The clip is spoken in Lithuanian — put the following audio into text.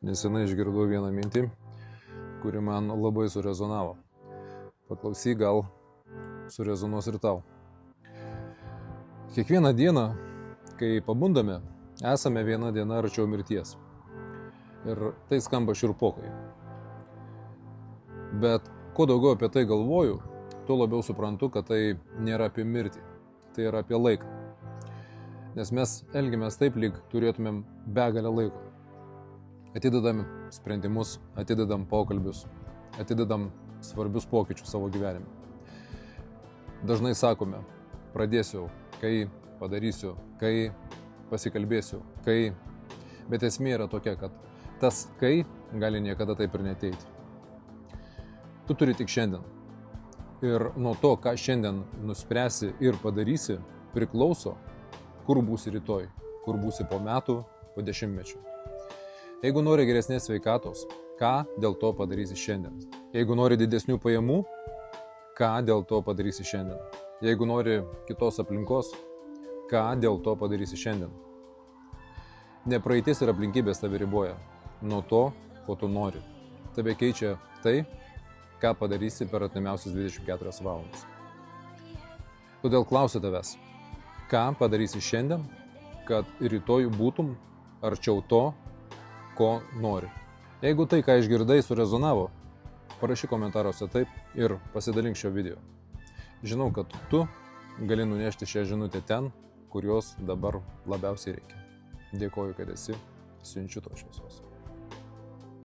Nesenai išgirdau vieną mintį, kuri man labai surezonavo. Paklausyk, gal surezonuos ir tau. Kiekvieną dieną, kai pabundame, esame viena diena arčiau mirties. Ir tai skamba šiurpokai. Bet kuo daugiau apie tai galvoju, tuo labiau suprantu, kad tai nėra apie mirtį, tai yra apie laiką. Nes mes elgiamės taip, lyg turėtumėm begalę laiko. Atidedam sprendimus, atidedam pokalbius, atidedam svarbius pokyčius savo gyvenime. Dažnai sakome, pradėsiu, kai padarysiu, kai pasikalbėsiu, kai. Bet esmė yra tokia, kad tas kai gali niekada taip ir neteiti. Tu turi tik šiandien. Ir nuo to, ką šiandien nuspręsi ir padarysi, priklauso, kur būsi rytoj, kur būsi po metų, po dešimtmečių. Jeigu nori geresnės sveikatos, ką dėl to padarysi šiandien? Jeigu nori didesnių pajamų, ką dėl to padarysi šiandien? Jeigu nori kitos aplinkos, ką dėl to padarysi šiandien? Ne praeitis ir aplinkybės tave riboja nuo to, ko tu nori. Tave keičia tai, ką padarysi per artimiausias 24 valandas. Todėl klausiu tavęs, ką padarysi šiandien, kad rytoj būtum arčiau to, ko nori. Jeigu tai, ką išgirdai, surezonavo, parašyk komentaruose taip ir pasidalink šio video. Žinau, kad tu gali nunešti šią žinutę ten, kur jos dabar labiausiai reikia. Dėkoju, kad esi, siunčiu to šviesos.